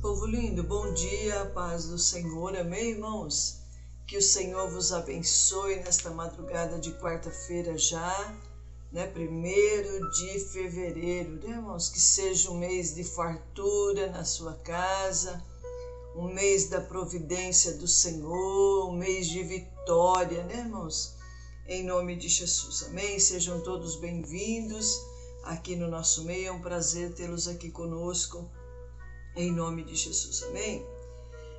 Povo lindo, bom dia, a paz do Senhor, amém, irmãos? Que o Senhor vos abençoe nesta madrugada de quarta-feira já, né, 1º de fevereiro, né, irmãos? Que seja um mês de fartura na sua casa, um mês da providência do Senhor, um mês de vitória, né, irmãos? Em nome de Jesus, amém? Sejam todos bem-vindos aqui no nosso meio, é um prazer tê-los aqui conosco, em nome de Jesus, amém?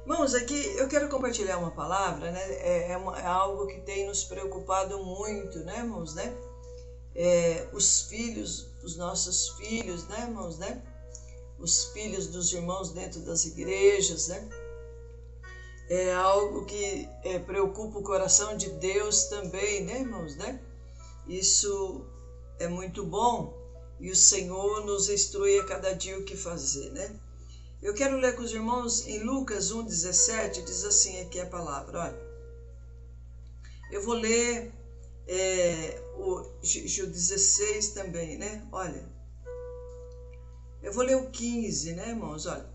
Irmãos, aqui eu quero compartilhar uma palavra, né? É algo que tem nos preocupado muito, né, irmãos, né? Os filhos, os nossos filhos, né, irmãos, né? Os filhos dos irmãos dentro das igrejas, né? É algo que preocupa o coração de Deus também, né, irmãos, né? Isso é muito bom e o Senhor nos instrui a cada dia o que fazer, né? Eu quero ler com os irmãos em Lucas 1,17, diz assim aqui a palavra, olha. Eu vou ler o 16 também, né? Olha. Eu vou ler o 15, né, irmãos? Olha.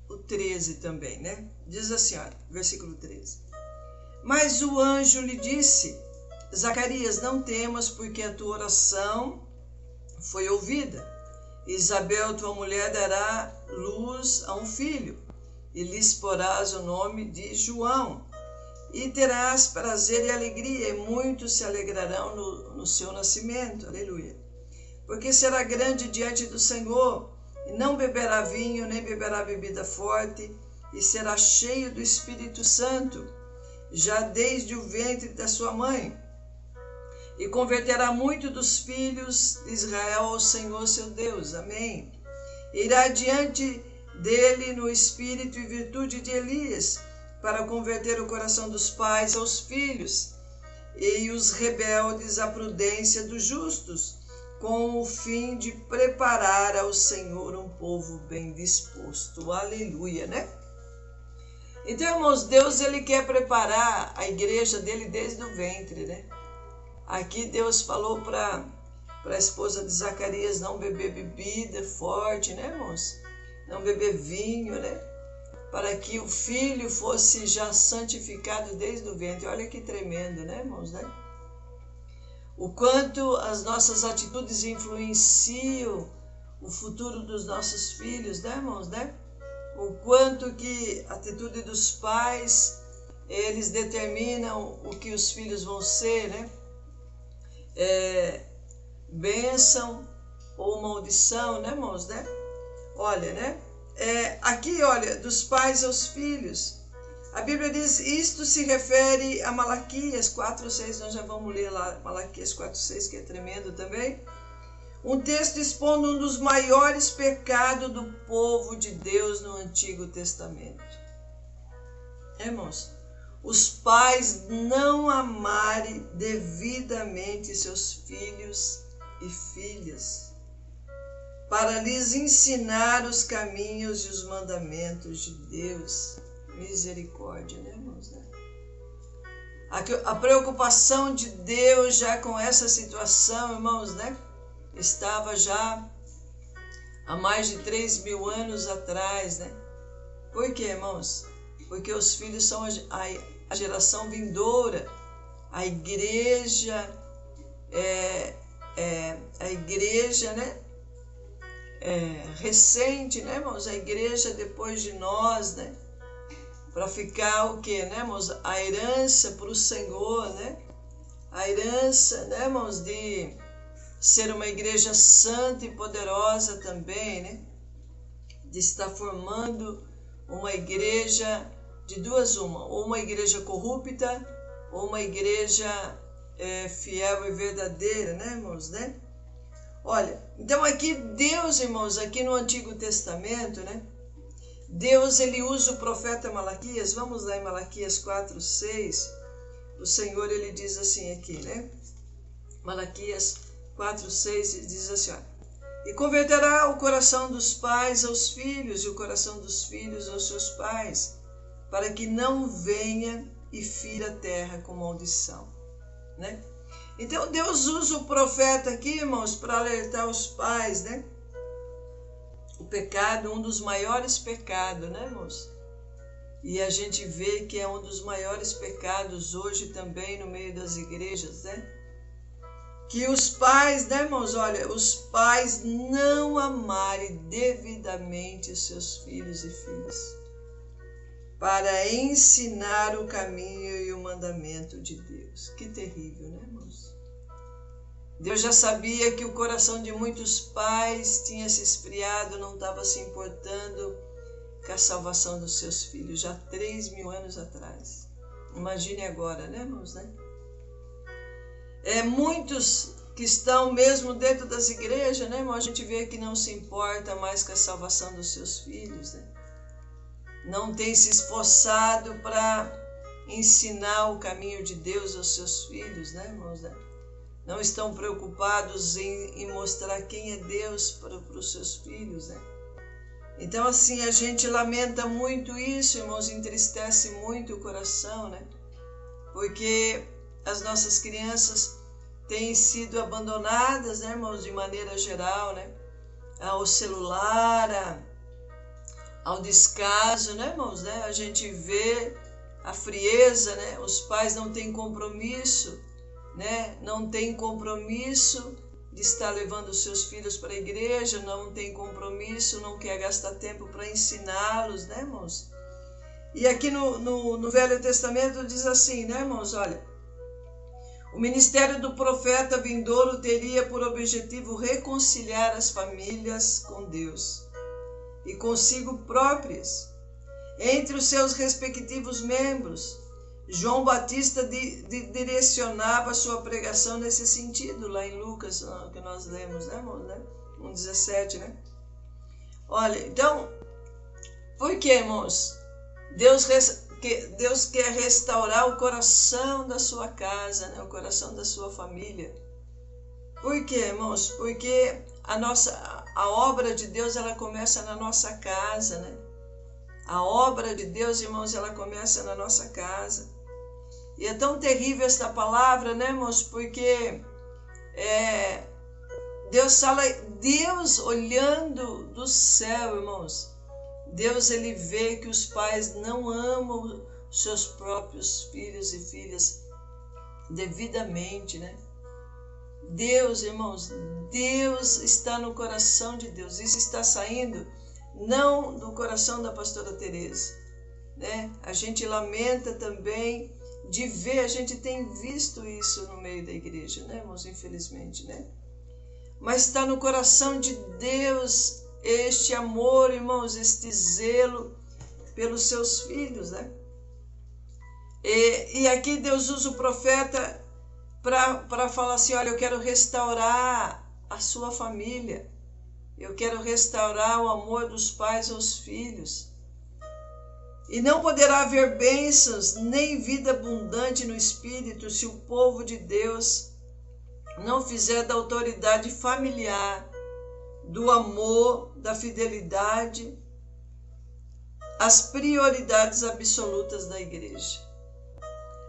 O 13 também, né? Diz assim, olha, versículo 13. Mas o anjo lhe disse, Zacarias, não temas, porque a tua oração foi ouvida. Isabel, tua mulher, dará luz a um filho, e lhes porás o nome de João. E terás prazer e alegria, e muitos se alegrarão no seu nascimento. Aleluia. Porque será grande diante do Senhor, e não beberá vinho, nem beberá bebida forte, e será cheio do Espírito Santo, já desde o ventre da sua mãe. E converterá muito dos filhos de Israel ao Senhor seu Deus. Amém. Irá diante dele no espírito e virtude de Elias, para converter o coração dos pais aos filhos, e os rebeldes à prudência dos justos, com o fim de preparar ao Senhor um povo bem disposto. Aleluia, né? Então, irmãos, Deus ele quer preparar a igreja dele desde o ventre, né? Aqui Deus falou para a esposa de Zacarias não beber bebida forte, né, irmãos? Não beber vinho, né? Para que o filho fosse já santificado desde o ventre. Olha que tremendo, né, irmãos, né? O quanto as nossas atitudes influenciam o futuro dos nossos filhos, né, irmãos, né? O quanto que a atitude dos pais, eles determinam o que os filhos vão ser, né? Bênção ou maldição, né, irmãos, né? Olha, né? Aqui, olha, dos pais aos filhos. A Bíblia diz, isto se refere a Malaquias 4,6, nós já vamos ler lá, Malaquias 4,6, que é tremendo também. Um texto expondo um dos maiores pecados do povo de Deus no Antigo Testamento. Irmãos, os pais não amarem devidamente seus filhos e filhas, para lhes ensinar os caminhos e os mandamentos de Deus. Misericórdia, né, irmãos? Né? A preocupação de Deus já com essa situação, irmãos, né? Estava já há mais de 3.000 anos atrás, né? Por quê, irmãos? Porque os filhos são a geração vindoura, a igreja, né? Recente, né, irmãos? A igreja depois de nós, né? Para ficar o quê, né, irmãos? A herança para o Senhor, né? A herança, né, irmãos, de ser uma igreja santa e poderosa também, né? De estar formando uma igreja de duas uma, ou uma igreja corrupta, ou uma igreja fiel e verdadeira, né, irmãos, né? Olha, então aqui Deus, irmãos, aqui no Antigo Testamento, né? Deus, ele usa o profeta Malaquias, vamos lá em Malaquias 4,6, o Senhor, ele diz assim aqui, né? Malaquias 4,6 diz assim, ó, e converterá o coração dos pais aos filhos, e o coração dos filhos aos seus pais, para que não venha e fira a terra com maldição, né? Então Deus usa o profeta aqui, irmãos, para alertar os pais, né? o pecado, um dos maiores pecados, né, irmãos? E a gente vê que é um dos maiores pecados hoje também no meio das igrejas, né? Que os pais, né, irmãos? Olha, os pais não amarem devidamente os seus filhos e filhas para ensinar o caminho e o mandamento de Deus. Que terrível, né, irmãos? Deus já sabia que o coração de muitos pais tinha se esfriado, não estava se importando com a salvação dos seus filhos, já 3.000 anos atrás. Imagine agora, né, irmãos, né? Muitos que estão mesmo dentro das igrejas, né, irmão? A gente vê que não se importa mais com a salvação dos seus filhos, né? Não tem se esforçado para ensinar o caminho de Deus aos seus filhos, né, irmãos? Né? Não estão preocupados em mostrar quem é Deus para os seus filhos, né? Então, assim, a gente lamenta muito isso, irmãos, entristece muito o coração, né? Porque as nossas crianças têm sido abandonadas, né, irmãos, de maneira geral, né? Ao celular, ao descaso, né, irmãos, né? A gente vê a frieza, né? Os pais não têm compromisso, né? Não têm compromisso de estar levando os seus filhos para a igreja, não tem compromisso, não quer gastar tempo para ensiná-los, né, irmãos? E aqui no Velho Testamento diz assim, né, irmãos? Olha, o ministério do profeta vindouro teria por objetivo reconciliar as famílias com Deus e consigo próprias, entre os seus respectivos membros. João Batista direcionava sua pregação nesse sentido, lá em Lucas, que nós lemos, né, irmãos? Né? 1,17, né? Olha, então, por que, irmãos? Deus quer restaurar o coração da sua casa, né? O coração da sua família. Por quê, irmãos? Porque a obra de Deus, ela começa na nossa casa, né? A obra de Deus, irmãos, ela começa na nossa casa. E é tão terrível esta palavra, né, irmãos? Porque Deus fala, Deus olhando do céu, irmãos. Deus, ele vê que os pais não amam seus próprios filhos e filhas devidamente, né? Deus, irmãos, Deus está no coração de Deus. Isso está saindo não do coração da pastora Teresa, né? A gente lamenta também de ver, a gente tem visto isso no meio da igreja, né, irmãos? Infelizmente, né? Mas está no coração de Deus este amor, irmãos, este zelo pelos seus filhos, né? E aqui Deus usa o profeta para falar assim, olha, eu quero restaurar a sua família, eu quero restaurar o amor dos pais aos filhos. E não poderá haver bênçãos nem vida abundante no Espírito se o povo de Deus não fizer da autoridade familiar, do amor, da fidelidade, as prioridades absolutas da igreja.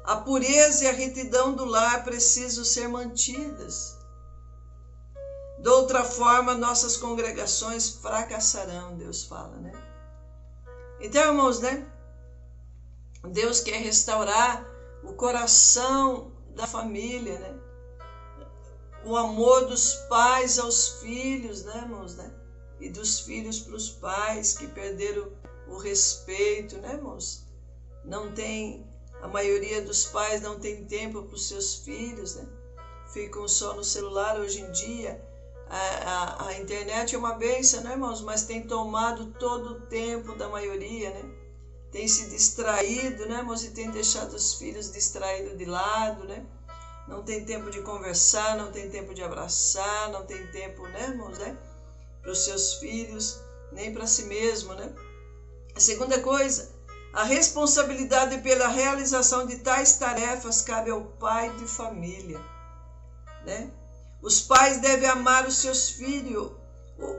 A pureza e a retidão do lar precisam ser mantidas. De outra forma, nossas congregações fracassarão, Deus fala, né? Então, irmãos, né? Deus quer restaurar o coração da família, né? O amor dos pais aos filhos, né, irmãos, né? E dos filhos para os pais que perderam o respeito, né, irmãos? A maioria dos pais não tem tempo para os seus filhos, né? Ficam só no celular hoje em dia. A internet é uma bênção, né, irmãos? Mas tem tomado todo o tempo da maioria, né? Tem se distraído, né, irmãos? E tem deixado os filhos distraídos de lado, né? Não tem tempo de conversar, não tem tempo de abraçar, não tem tempo, né, irmãos, né? Para os seus filhos, nem para si mesmo, né? A segunda coisa, a responsabilidade pela realização de tais tarefas cabe ao pai de família, né? Os pais devem amar os seus filhos,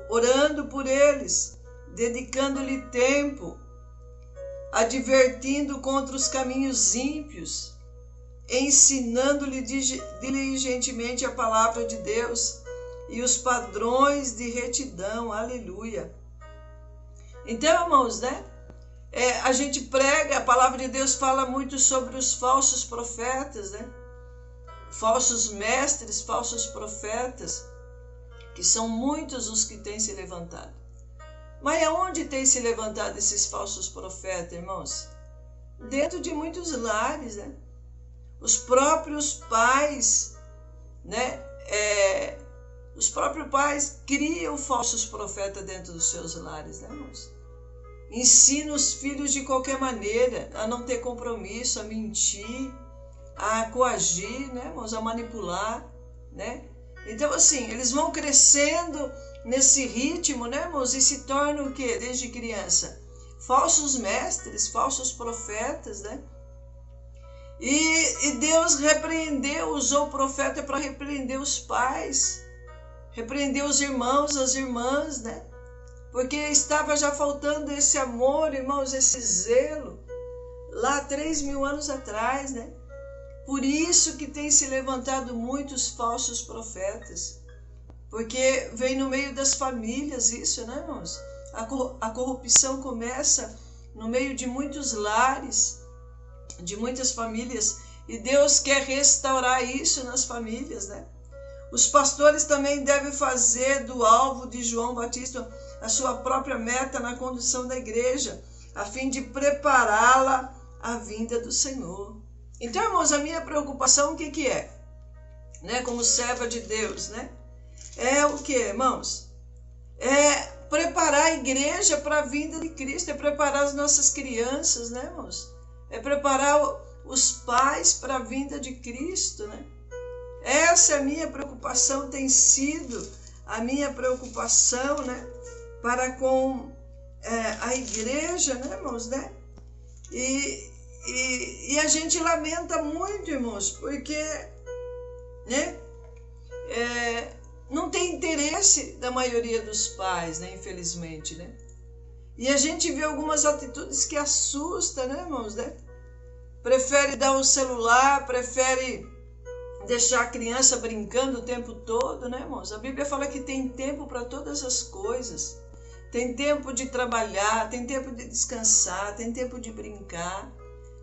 orando por eles, dedicando-lhe tempo, advertindo contra os caminhos ímpios, ensinando-lhe diligentemente a palavra de Deus e os padrões de retidão, aleluia. Então, irmãos, né? A gente prega, a palavra de Deus fala muito sobre os falsos profetas, né? Falsos mestres, falsos profetas, que são muitos os que têm se levantado. Mas aonde tem se levantado esses falsos profetas, irmãos? Dentro de muitos lares, né? Os próprios pais, né? Os próprios pais criam falsos profetas dentro dos seus lares, né, irmãos? Ensina os filhos de qualquer maneira a não ter compromisso, a mentir, a coagir, né, irmãos? A manipular, né? Então, assim, eles vão crescendo nesse ritmo, né, irmãos? E se tornam o quê? Desde criança? Falsos mestres, falsos profetas, né? E Deus repreendeu, usou o profeta para repreender os pais, repreender os irmãos, as irmãs, né? Porque estava já faltando esse amor, irmãos, esse zelo, lá 3.000 anos atrás, né? Por isso que tem se levantado muitos falsos profetas, porque vem no meio das famílias isso, né, irmãos? A corrupção começa no meio de muitos lares, de muitas famílias, e Deus quer restaurar isso nas famílias, né? Os pastores também devem fazer do alvo de João Batista a sua própria meta na condução da igreja, a fim de prepará-la à vinda do Senhor. Então, irmãos, a minha preocupação, o que é? Né? Como serva de Deus, né? É o que, irmãos? É preparar a igreja para a vinda de Cristo, é preparar as nossas crianças, né, irmãos? É preparar os pais para a vinda de Cristo, né? Essa é a minha preocupação, tem sido a minha preocupação, né? Para com a igreja, né, irmãos, né? E a gente lamenta muito, irmãos, porque, né? Não tem interesse da maioria dos pais, né, infelizmente, né? E a gente vê algumas atitudes que assustam, né, irmãos, né? Prefere dar um celular, prefere deixar a criança brincando o tempo todo, né, irmãos? A Bíblia fala que tem tempo para todas as coisas. Tem tempo de trabalhar, tem tempo de descansar, tem tempo de brincar,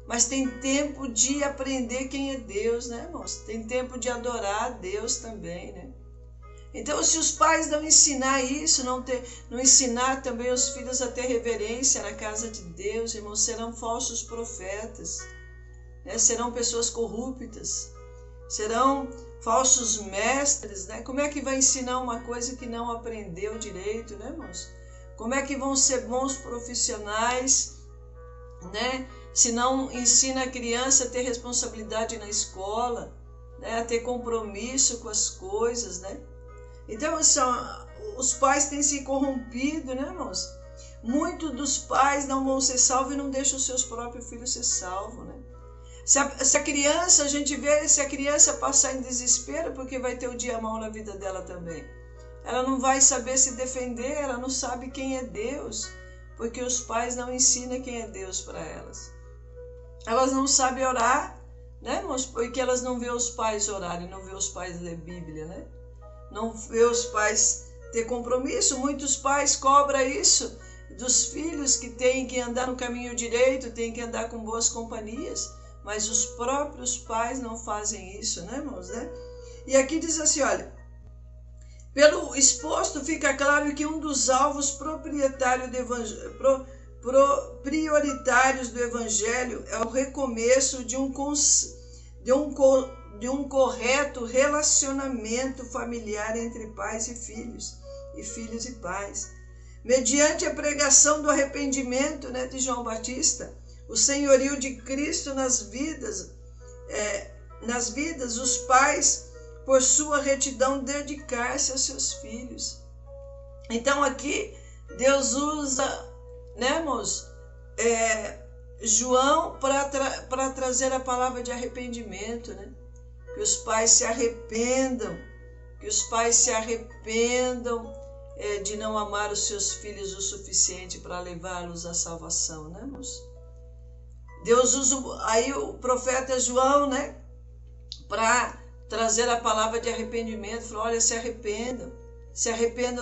mas tem tempo de aprender quem é Deus, né, irmãos? Tem tempo de adorar a Deus também, né? Então, se os pais não ensinar isso, não ensinar também os filhos a ter reverência na casa de Deus, irmãos, serão falsos profetas, né? Serão pessoas corruptas, serão falsos mestres, né? Como é que vai ensinar uma coisa que não aprendeu direito, né, irmãos? Como é que vão ser bons profissionais, né? Se não ensina a criança a ter responsabilidade na escola, né? A ter compromisso com as coisas, né? Então, os pais têm se corrompido, né, irmãos? Muitos dos pais não vão ser salvos e não deixam os seus próprios filhos ser salvos, né? Se a criança, a gente vê, se a criança passar em desespero, porque vai ter o dia mau na vida dela também. Ela não vai saber se defender, ela não sabe quem é Deus, porque os pais não ensinam quem é Deus para elas. Elas não sabem orar, né, irmãos? Porque elas não vê os pais orarem, não vê os pais ler Bíblia, né? Não vê os pais ter compromisso. Muitos pais cobram isso dos filhos, que têm que andar no caminho direito, têm que andar com boas companhias, mas os próprios pais não fazem isso, né, irmãos? Né? E aqui diz assim, olha, pelo exposto fica claro que um dos alvos prioritários do Evangelho é o recomeço de um correto relacionamento familiar entre pais e filhos e pais. Mediante a pregação do arrependimento, né, de João Batista, o senhorio de Cristo nas vidas, os pais, por sua retidão, dedicar-se aos seus filhos. Então aqui Deus usa, né, irmãos, João para trazer a palavra de arrependimento, né? Que os pais se arrependam, de não amar os seus filhos o suficiente para levá-los à salvação, né, irmãos? Deus usa aí o profeta João, né, para trazer a palavra de arrependimento. Falou, olha, se arrependam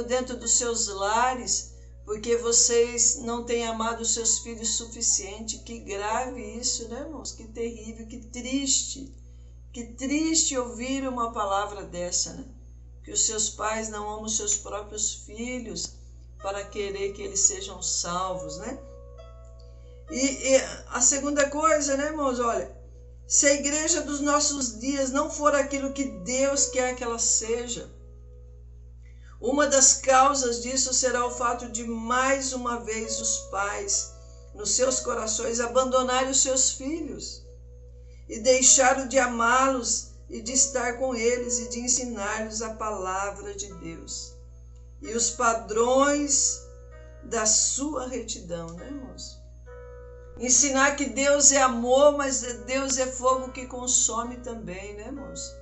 dentro dos seus lares, porque vocês não têm amado os seus filhos o suficiente. Que grave isso, né, irmãos? Que terrível, que triste. Que triste ouvir uma palavra dessa, né? Que os seus pais não amam os seus próprios filhos para querer que eles sejam salvos, né? E a segunda coisa, né, irmãos? Olha, se a igreja dos nossos dias não for aquilo que Deus quer que ela seja, uma das causas disso será o fato de, mais uma vez, os pais, nos seus corações, abandonarem os seus filhos e deixaram de amá-los e de estar com eles e de ensinar-lhes a palavra de Deus e os padrões da sua retidão, né, irmãos? Ensinar que Deus é amor, mas Deus é fogo que consome também, né, irmãos?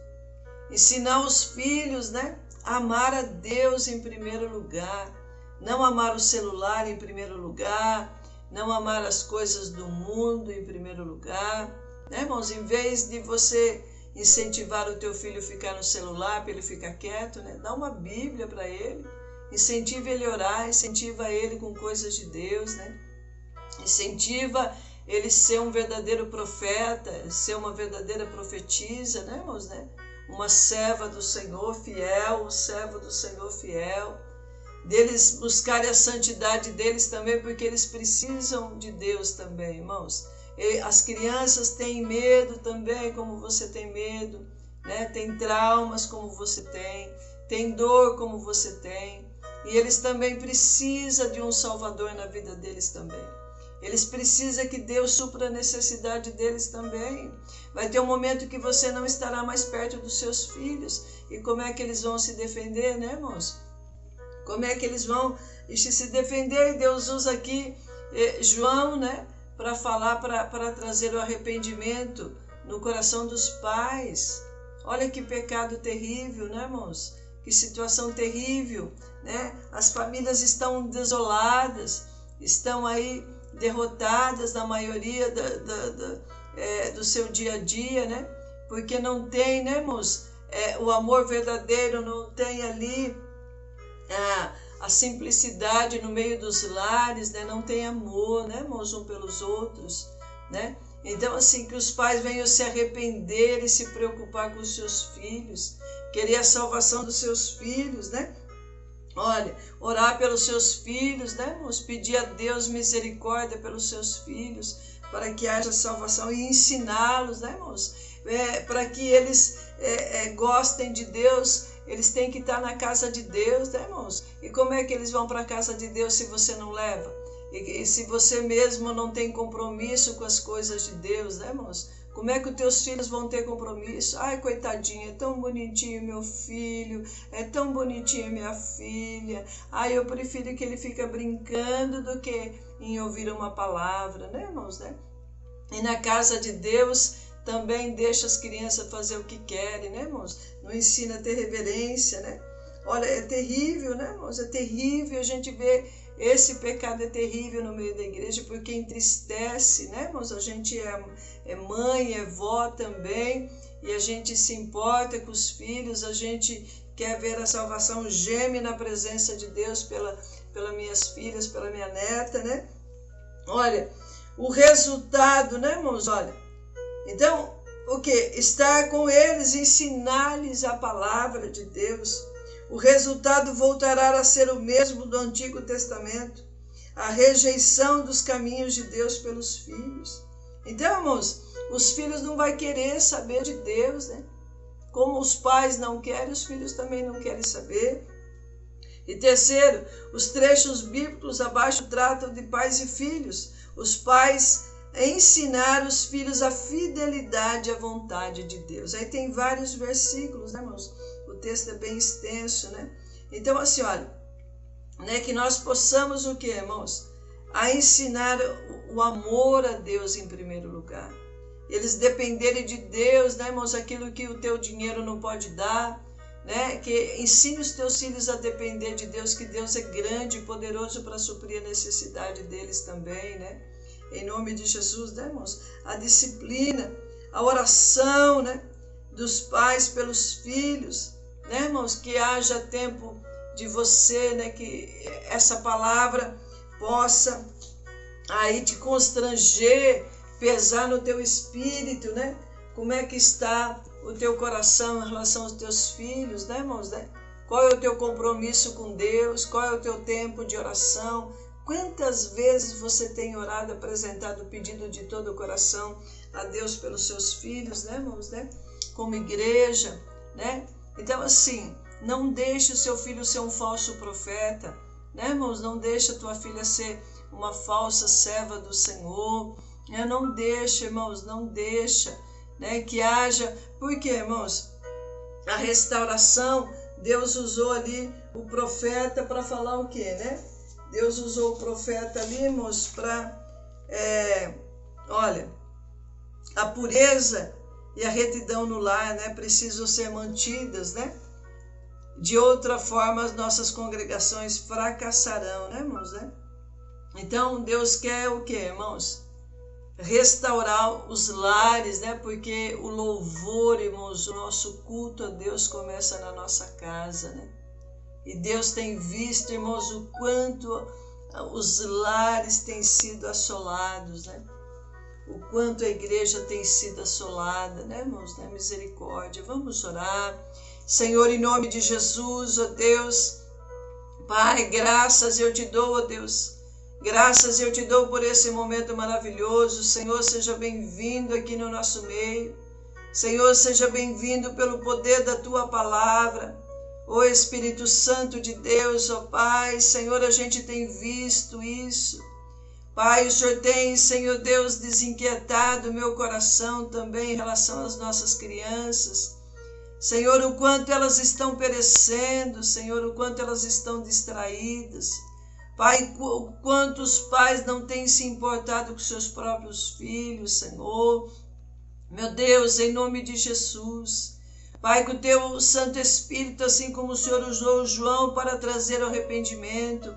Ensinar os filhos, né, a amar a Deus em primeiro lugar, não amar o celular em primeiro lugar, não amar as coisas do mundo em primeiro lugar, né, irmãos? Em vez de você incentivar o teu filho a ficar no celular para ele ficar quieto, né, dá uma Bíblia para ele, incentiva ele a orar, incentiva ele com coisas de Deus, né? Incentiva ele ser um verdadeiro profeta, ser uma verdadeira profetisa, né, irmãos, né? Uma serva do Senhor fiel, um servo do Senhor fiel, deles buscarem a santidade deles também, porque eles precisam de Deus também, irmãos. E as crianças têm medo também, como você tem medo, né? Tem traumas como você tem dor como você tem, e eles também precisam de um Salvador na vida deles também. Eles precisam que Deus supra a necessidade deles também. Vai ter um momento que você não estará mais perto dos seus filhos. E como é que eles vão se defender, né, irmãos? Como é que eles vão se defender? E Deus usa aqui João, né, para falar, para trazer o arrependimento no coração dos pais. Olha que pecado terrível, né, irmãos? Que situação terrível, né? As famílias estão desoladas, estão aí derrotadas na maioria do seu dia a dia, né? Porque não tem, né, irmãos, o amor verdadeiro, não tem ali a simplicidade no meio dos lares, né? Não tem amor, né, irmãos, um pelos outros, né? Então, assim, que os pais venham se arrepender e se preocupar com os seus filhos, querer a salvação dos seus filhos, né? Olha, orar pelos seus filhos, né, irmãos? Pedir a Deus misericórdia pelos seus filhos, para que haja salvação e ensiná-los, né, irmãos? Para que eles gostem de Deus, eles têm que estar na casa de Deus, né, irmãos? E como é que eles vão para a casa de Deus se você não leva? E se você mesmo não tem compromisso com as coisas de Deus, né, irmãos? Como é que os teus filhos vão ter compromisso? Ai, coitadinha, é tão bonitinho meu filho, é tão bonitinha minha filha. Ai, eu prefiro que ele fique brincando do que em ouvir uma palavra, né, irmãos, né? E na casa de Deus também deixa as crianças fazer o que querem, né, irmãos? Não ensina a ter reverência, né? Olha, é terrível, né, irmãos? É terrível a gente ver. Esse pecado é terrível no meio da igreja, porque entristece, né, irmãos? A gente é mãe, é vó também, e a gente se importa com os filhos, a gente quer ver a salvação, geme na presença de Deus pelas minhas filhas, pela minha neta, né? Olha, o resultado, né, irmãos? Olha, então, o que? Estar com eles, ensinar-lhes a palavra de Deus. O resultado voltará a ser o mesmo do Antigo Testamento, a rejeição dos caminhos de Deus pelos filhos. Então, irmãos, os filhos não vão querer saber de Deus, né? Como os pais não querem, os filhos também não querem saber. E terceiro, os trechos bíblicos abaixo tratam de pais e filhos. Os pais ensinar os filhos a fidelidade à vontade de Deus. Aí tem vários versículos, né, irmãos? O texto é bem extenso, né? Então, assim, olha, né, que nós possamos o quê, irmãos? A ensinar o amor a Deus em primeiro lugar. Eles dependerem de Deus, né, irmãos? Aquilo que o teu dinheiro não pode dar, né? Que ensine os teus filhos a depender de Deus, que Deus é grande e poderoso para suprir a necessidade deles também, né? Em nome de Jesus, né, irmãos? A disciplina, a oração, né, dos pais pelos filhos, né, irmãos? Que haja tempo de você, né, que essa palavra possa aí te constranger, pesar no teu espírito, né? Como é que está o teu coração em relação aos teus filhos, né, irmãos, né? Qual é o teu compromisso com Deus? Qual é o teu tempo de oração? Quantas vezes você tem orado, apresentado o pedido de todo o coração a Deus pelos seus filhos, né, irmãos, né? Como igreja, né? Então, assim, não deixe o seu filho ser um falso profeta, né, irmãos? Não deixe a tua filha ser uma falsa serva do Senhor, né? Não deixa, irmãos, não deixa, né, que haja. Por quê, irmãos? A restauração, Deus usou ali o profeta para falar o quê, né? Deus usou o profeta ali, irmãos, para, olha, a pureza e a retidão no lar, né, precisam ser mantidas, né? De outra forma, as nossas congregações fracassarão, né, irmãos, né? Então, Deus quer o quê, irmãos? Restaurar os lares, né? Porque o louvor, irmãos, o nosso culto a Deus começa na nossa casa, né? E Deus tem visto, irmãos, o quanto os lares têm sido assolados, né? O quanto a igreja tem sido assolada, né, irmãos? Né? Misericórdia. Vamos orar. Senhor, em nome de Jesus, ó Deus, Pai, graças eu te dou, ó Deus. Graças eu te dou por esse momento maravilhoso. Senhor, seja bem-vindo aqui no nosso meio. Senhor, seja bem-vindo pelo poder da tua palavra. Ó Espírito Santo de Deus, ó Pai, Senhor, a gente tem visto isso. Pai, o Senhor tem, Senhor Deus, desinquietado o meu coração também em relação às nossas crianças. Senhor, o quanto elas estão perecendo, Senhor, o quanto elas estão distraídas. Pai, o quanto os pais não têm se importado com seus próprios filhos, Senhor. Meu Deus, em nome de Jesus. Pai, que o teu Santo Espírito, assim como o Senhor usou João para trazer arrependimento,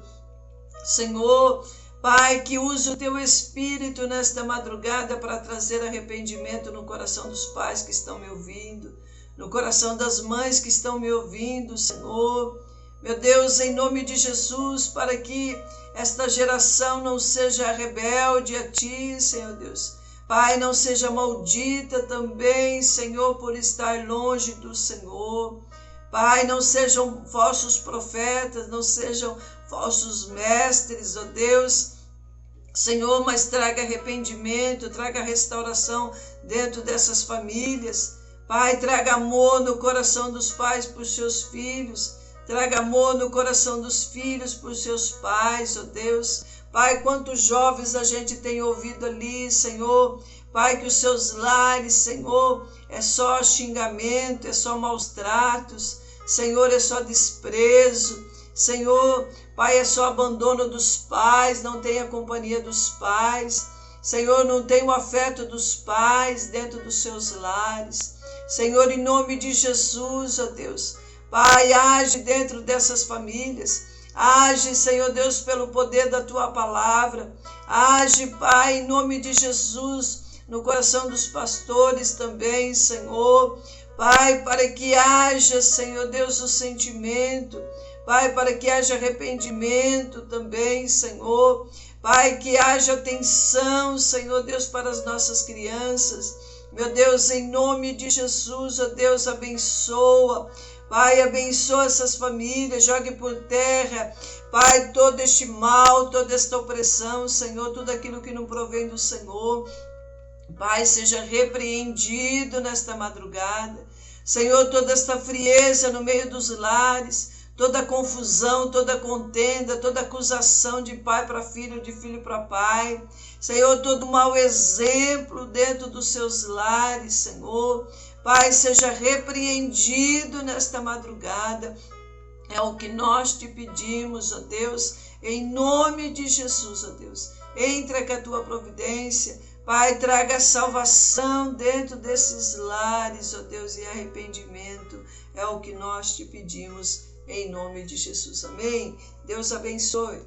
Senhor, Pai, que use o teu Espírito nesta madrugada para trazer arrependimento no coração dos pais que estão me ouvindo, no coração das mães que estão me ouvindo, Senhor. Meu Deus, em nome de Jesus, para que esta geração não seja rebelde a Ti, Senhor Deus. Pai, não seja maldita também, Senhor, por estar longe do Senhor. Pai, não sejam falsos profetas, não sejam falsos mestres, ó Deus. Senhor, mas traga arrependimento, traga restauração dentro dessas famílias. Pai, traga amor no coração dos pais por seus filhos. Traga amor no coração dos filhos por seus pais, ó Deus. Pai, quantos jovens a gente tem ouvido ali, Senhor. Pai, que os seus lares, Senhor, é só xingamento, é só maus tratos. Senhor, é só desprezo. Senhor, Pai, é só abandono dos pais, não tem a companhia dos pais. Senhor, não tem o afeto dos pais dentro dos seus lares. Senhor, em nome de Jesus, ó Deus. Pai, age dentro dessas famílias, age, Senhor Deus, pelo poder da Tua palavra, age, Pai, em nome de Jesus, no coração dos pastores também, Senhor, Pai, para que haja, Senhor Deus, o sentimento, Pai, para que haja arrependimento também, Senhor, Pai, que haja atenção, Senhor Deus, para as nossas crianças, meu Deus, em nome de Jesus, ó Deus, abençoa, Pai, abençoa essas famílias, jogue por terra, Pai, todo este mal, toda esta opressão, Senhor, tudo aquilo que não provém do Senhor, Pai, seja repreendido nesta madrugada, Senhor, toda esta frieza no meio dos lares, toda confusão, toda contenda, toda acusação de pai para filho, de filho para pai, Senhor, todo mau exemplo dentro dos seus lares, Senhor, Pai, seja repreendido nesta madrugada, é o que nós te pedimos, ó Deus, em nome de Jesus, ó Deus, entra com a tua providência, Pai, traga salvação dentro desses lares, ó Deus, e arrependimento, é o que nós te pedimos, em nome de Jesus, amém? Deus abençoe.